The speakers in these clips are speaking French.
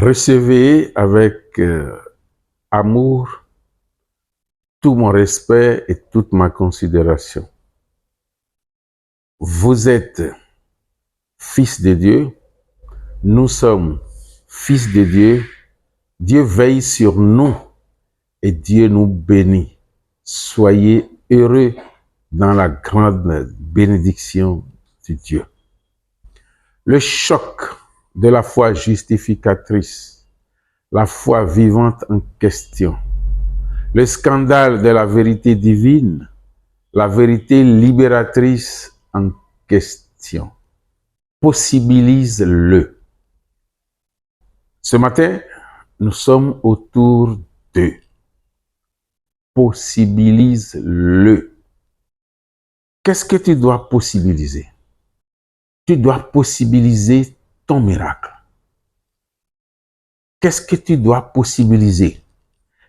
Recevez avec amour tout mon respect et toute ma considération. Vous êtes fils de Dieu, nous sommes fils de Dieu, Dieu veille sur nous et Dieu nous bénit. Soyez heureux dans la grande bénédiction de Dieu. Le choc de la foi justificatrice, la foi vivante en question, le scandale de la vérité divine, la vérité libératrice en question. Possibilise-le. Ce matin, nous sommes autour de possibilise-le. Qu'est-ce que tu dois possibiliser? Tu dois possibiliser ton miracle. Qu'est-ce que tu dois possibiliser?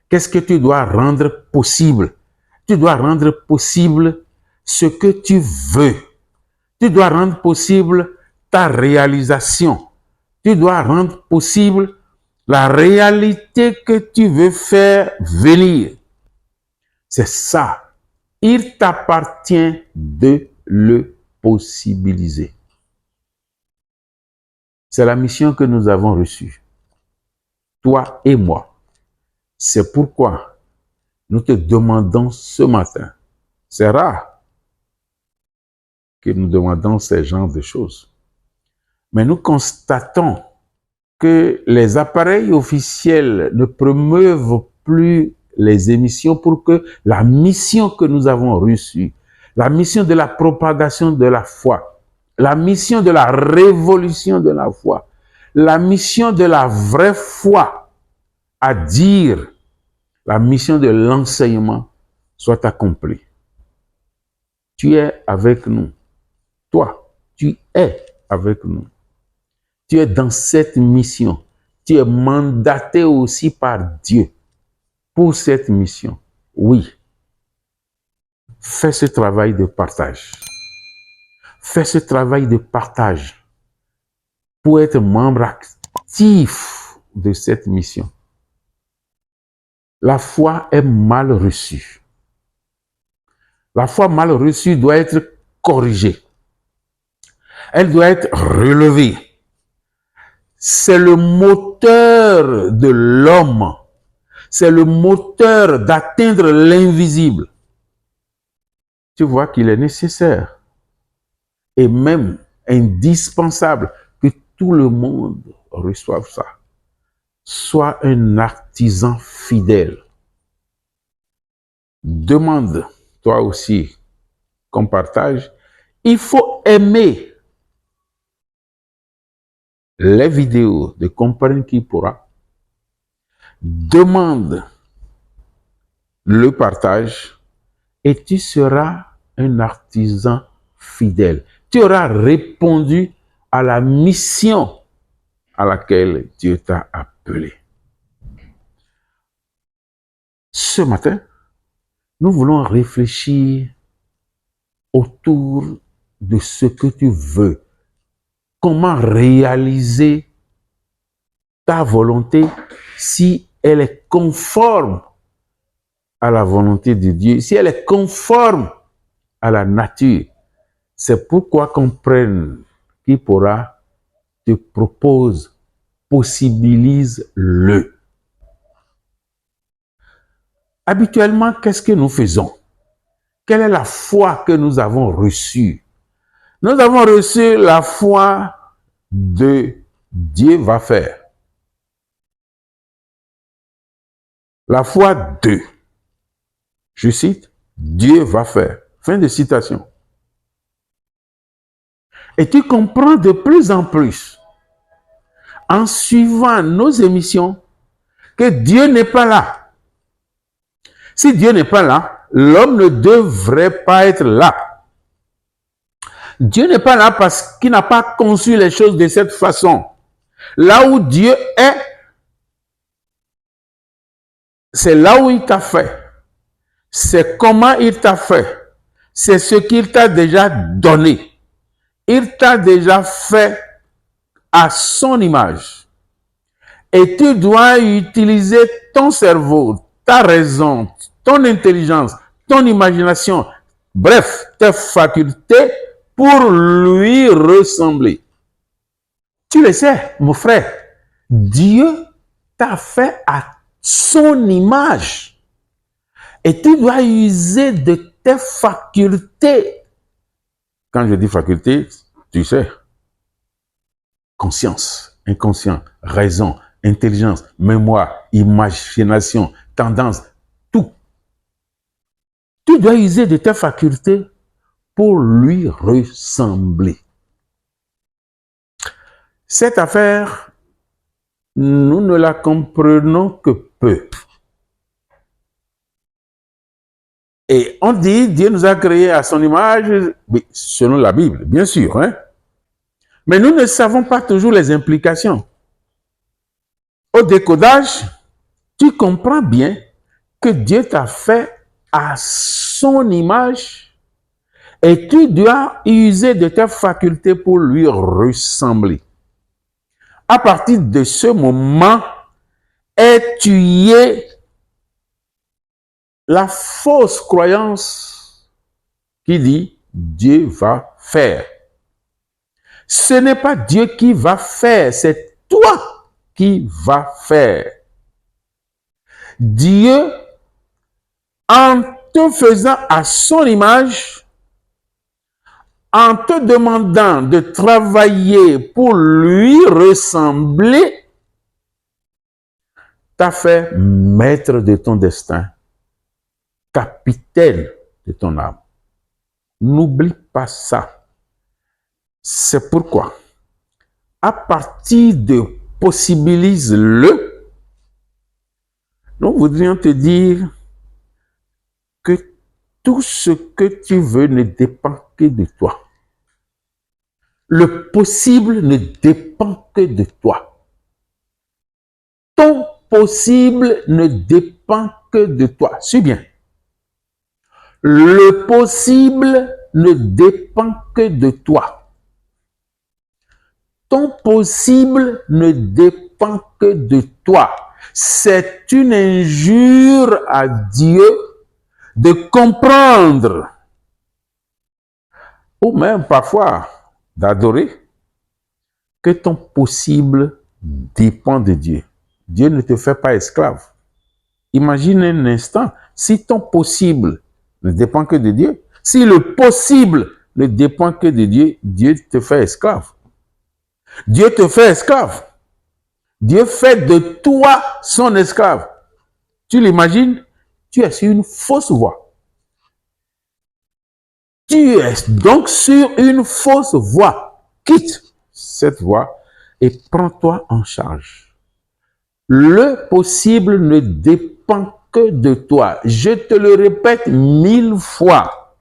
Qu'est-ce que tu dois rendre possible? Tu dois rendre possible ce que tu veux. Tu dois rendre possible ta réalisation. Tu dois rendre possible la réalité que tu veux faire venir. C'est ça. Il t'appartient de le possibiliser. C'est la mission que nous avons reçue, toi et moi. C'est pourquoi nous te demandons ce matin, c'est rare que nous demandons ce genre de choses, mais nous constatons que les appareils officiels ne promeuvent plus les émissions pour que la mission que nous avons reçue, la mission de la propagation de la foi, la mission de la révolution de la foi, la mission de la vraie foi, à dire la mission de l'enseignement soit accomplie. Tu es avec nous. Toi, tu es avec nous. Tu es dans cette mission. Tu es mandaté aussi par Dieu pour cette mission. Oui. Fais ce travail de partage. Fais ce travail de partage pour être membre actif de cette mission. La foi est mal reçue. La foi mal reçue doit être corrigée. Elle doit être relevée. C'est le moteur de l'homme. C'est le moteur d'atteindre l'invisible. Tu vois qu'il est nécessaire et même indispensable que tout le monde reçoive ça. Sois un artisan fidèle. Demande, toi aussi, qu'on partage. Il faut aimer les vidéos de Comprendre qui pourra. Demande le partage et tu seras un artisan fidèle. Tu auras répondu à la mission à laquelle Dieu t'a appelé. Ce matin, nous voulons réfléchir autour de ce que tu veux. Comment réaliser ta volonté si elle est conforme à la volonté de Dieu, si elle est conforme à la nature. C'est pourquoi Comprenne qui pourra te propose, possibilise-le. Habituellement, qu'est-ce que nous faisons? Quelle est la foi que nous avons reçue? Nous avons reçu la foi de Dieu va faire. La foi de, je cite, Dieu va faire. Fin de citation. Et tu comprends de plus en plus, en suivant nos émissions, que Dieu n'est pas là. Si Dieu n'est pas là, l'homme ne devrait pas être là. Dieu n'est pas là parce qu'il n'a pas conçu les choses de cette façon. Là où Dieu est, c'est là où il t'a fait. C'est comment il t'a fait. C'est ce qu'il t'a déjà donné. Il t'a déjà fait à son image. Et tu dois utiliser ton cerveau, ta raison, ton intelligence, ton imagination, bref, tes facultés pour lui ressembler. Tu le sais, mon frère, Dieu t'a fait à son image. Et tu dois user de tes facultés. Quand je dis facultés, tu sais, conscience, inconscient, raison, intelligence, mémoire, imagination, tendance, tout. Tu dois user de tes facultés pour lui ressembler. Cette affaire, nous ne la comprenons que peu. Et on dit, Dieu nous a créés à son image, selon la Bible, bien sûr. Hein? Mais nous ne savons pas toujours les implications. Au décodage, tu comprends bien que Dieu t'a fait à son image et tu dois user de tes facultés pour lui ressembler. À partir de ce moment, es-tu la fausse croyance qui dit Dieu va faire. Ce n'est pas Dieu qui va faire, c'est toi qui vas faire. Dieu, en te faisant à son image, en te demandant de travailler pour lui ressembler, t'a fait maître de ton destin, capitaine de ton âme. N'oublie pas ça. C'est pourquoi, à partir de possibilise-le, nous voudrions te dire que tout ce que tu veux ne dépend que de toi. Le possible ne dépend que de toi. Ton possible ne dépend que de toi. Suis bien. Le possible ne dépend que de toi. Ton possible ne dépend que de toi. C'est une injure à Dieu de comprendre, ou même parfois d'adorer, que ton possible dépend de Dieu. Dieu ne te fait pas esclave. Imagine un instant, si ton possible ne dépend que de Dieu, si le possible ne dépend que de Dieu, Dieu te fait esclave. Dieu te fait esclave. Dieu fait de toi son esclave. Tu l'imagines? Tu es sur une fausse voie. Tu es donc sur une fausse voie. Quitte cette voie et prends-toi en charge. Le possible ne dépend que de toi. Je te le répète 1000 fois.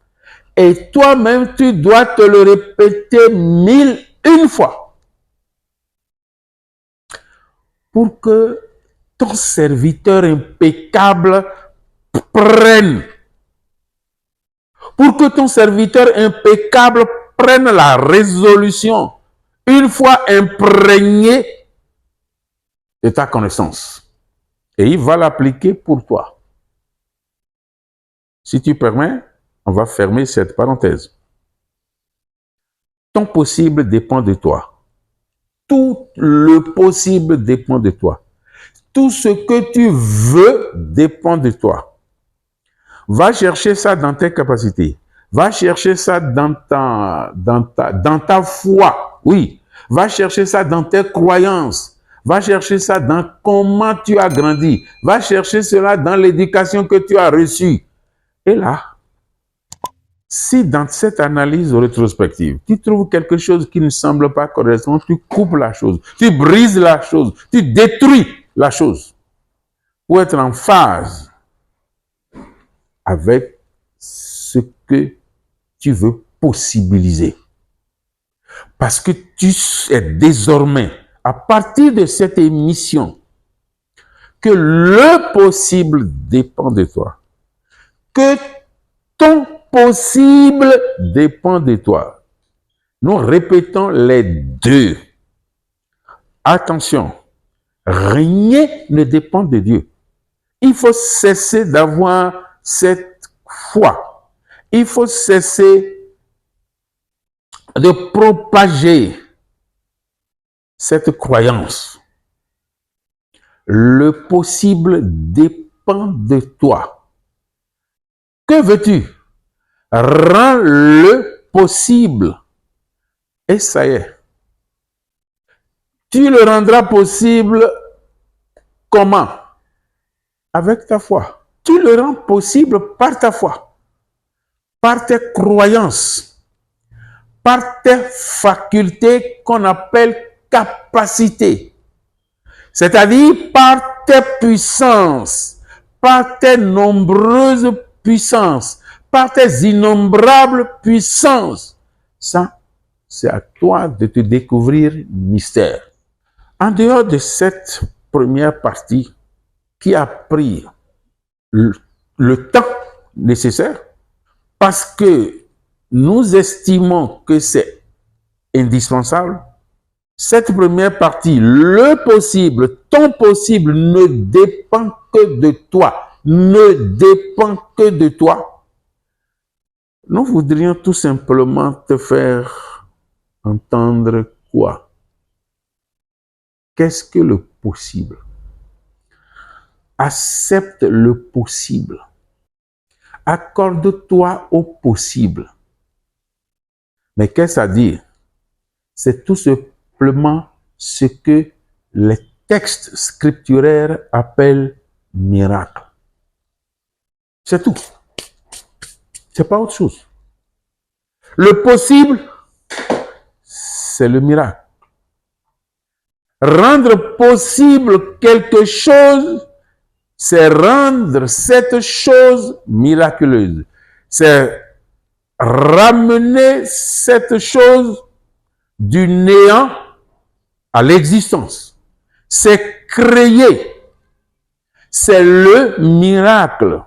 Et toi-même, tu dois te le répéter 1001 fois. Pour que ton serviteur impeccable prenne. Pour que ton serviteur impeccable prenne la résolution, une fois imprégné de ta connaissance. Et il va l'appliquer pour toi. Si tu permets, on va fermer cette parenthèse. Ton possible dépend de toi. Tout le possible dépend de toi. Tout ce que tu veux dépend de toi. Va chercher ça dans tes capacités. Va chercher ça dans ta foi. Oui. Va chercher ça dans tes croyances. Va chercher ça dans comment tu as grandi. Va chercher cela dans l'éducation que tu as reçue. Et là, si dans cette analyse rétrospective, tu trouves quelque chose qui ne semble pas correspondre, tu coupes la chose, tu brises la chose, tu détruis la chose pour être en phase avec ce que tu veux possibiliser. Parce que tu sais désormais, à partir de cette émission, que le possible dépend de toi, que ton possible dépend de toi. Nous répétons les deux. Attention, Rien ne dépend de Dieu. Il faut cesser d'avoir cette foi. Il faut cesser de propager cette croyance. Le possible dépend de toi. Que veux-tu? Rends le possible. Et ça y est. Tu le rendras possible comment? Avec ta foi. Tu le rends possible par ta foi, par tes croyances, par tes facultés qu'on appelle capacités. C'est-à-dire par tes puissances, par tes nombreuses puissances, par tes innombrables puissances. Ça, c'est à toi de te découvrir mystère. En dehors de cette première partie qui a pris le temps nécessaire, parce que nous estimons que c'est indispensable, cette première partie, le possible, ton possible ne dépend que de toi, ne dépend que de toi. Nous voudrions tout simplement te faire entendre quoi? Qu'est-ce que le possible? Accepte le possible. Accorde-toi au possible. Mais qu'est-ce à dire? C'est tout simplement ce que les textes scripturaires appellent miracle. C'est tout. C'est pas autre chose. Le possible, c'est le miracle. Rendre possible quelque chose, c'est rendre cette chose miraculeuse. C'est ramener cette chose du néant à l'existence. C'est créer. C'est le miracle.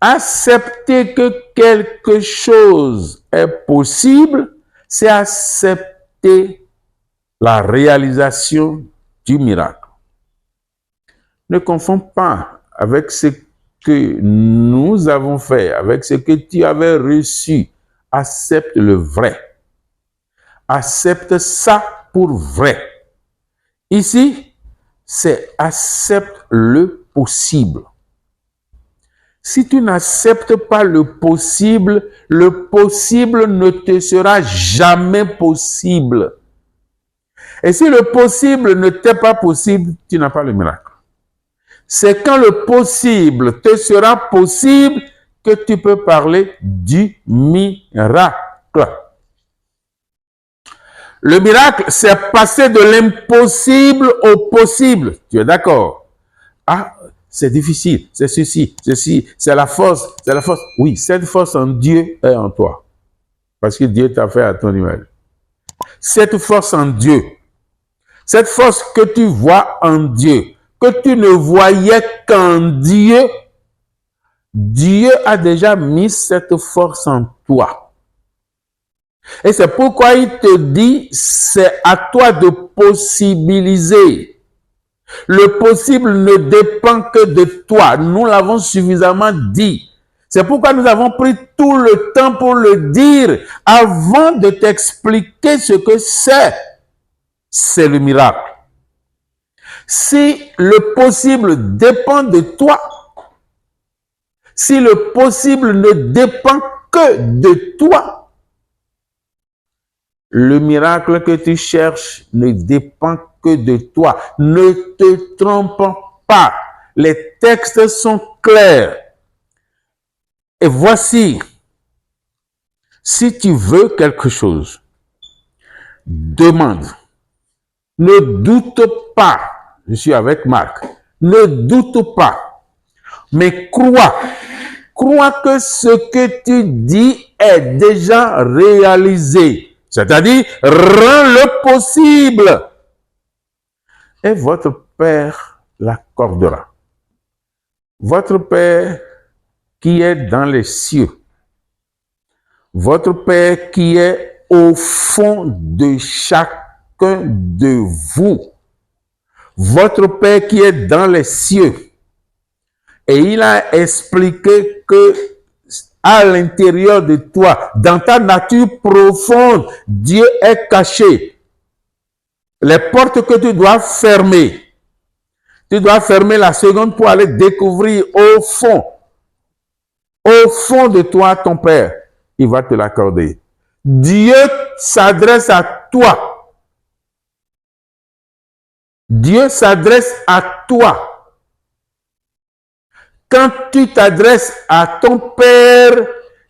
Accepter que quelque chose est possible, c'est accepter la réalisation du miracle. Ne confonds pas avec ce que nous avons fait, avec ce que tu avais reçu. Accepte le vrai. Accepte ça pour vrai. Ici, c'est accepte le possible. Si tu n'acceptes pas le possible ne te sera jamais possible. Et si le possible ne t'est pas possible, tu n'as pas le miracle. C'est quand le possible te sera possible que tu peux parler du miracle. Le miracle, c'est passer de l'impossible au possible. Tu es d'accord? Ah, c'est difficile, c'est ceci, c'est la force, c'est la force. Oui, cette force en Dieu est en toi. Parce que Dieu t'a fait à ton image. Cette force en Dieu, cette force que tu vois en Dieu, que tu ne voyais qu'en Dieu, Dieu a déjà mis cette force en toi. Et c'est pourquoi il te dit, c'est à toi de possibiliser. Le possible ne dépend que de toi. Nous l'avons suffisamment dit. C'est pourquoi nous avons pris tout le temps pour le dire avant de t'expliquer ce que c'est. C'est le miracle. Si le possible dépend de toi, si le possible ne dépend que de toi, le miracle que tu cherches ne dépend que de toi. Ne te trompe pas. Les textes sont clairs. Et voici, si tu veux quelque chose, demande. Ne doute pas. Je suis avec Marc. Ne doute pas. Mais crois. Crois que ce que tu dis est déjà réalisé. C'est-à-dire, rends le possible. Et votre Père l'accordera. Votre Père qui est dans les cieux. Votre Père qui est au fond de chacun de vous. votre Père qui est dans les cieux. Et il a expliqué que à l'intérieur de toi, dans ta nature profonde, Dieu est caché. Les portes que tu dois fermer, tu dois fermer la seconde pour aller découvrir au fond de toi, ton Père. Il va te l'accorder. Dieu s'adresse à toi. Dieu s'adresse à toi. Quand tu t'adresses à ton Père,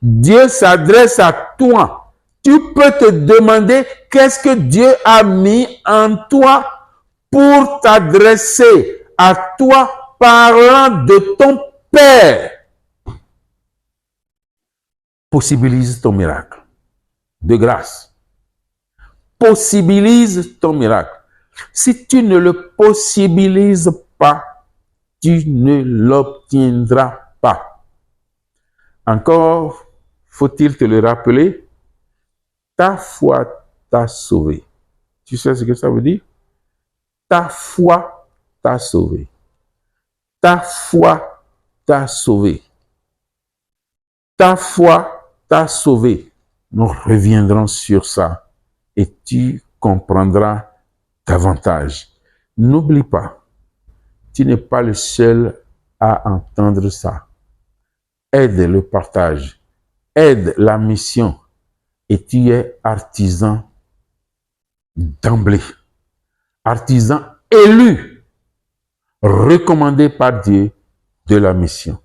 Dieu s'adresse à toi. Tu peux te demander qu'est-ce que Dieu a mis en toi pour t'adresser à toi parlant de ton Père. Possibilise ton miracle de grâce. Possibilise ton miracle. Si tu ne le possibilises pas, tu ne l'obtiendras pas. Encore faut-il te le rappeler, ta foi t'a sauvé. Tu sais ce que ça veut dire? Ta foi t'a sauvé. Ta foi t'a sauvé. Ta foi t'a sauvé. Nous reviendrons sur ça et tu comprendras davantage. N'oublie pas, tu n'es pas le seul à entendre ça. Aide le partage, aide la mission et tu es artisan d'emblée, artisan élu, recommandé par Dieu de la mission.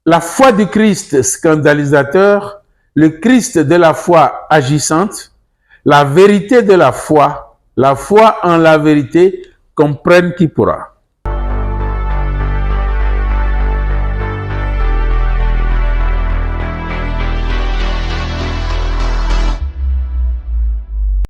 La foi du Christ scandalisateur, le Christ de la foi agissante, la vérité de la foi en la vérité, comprenne qui pourra.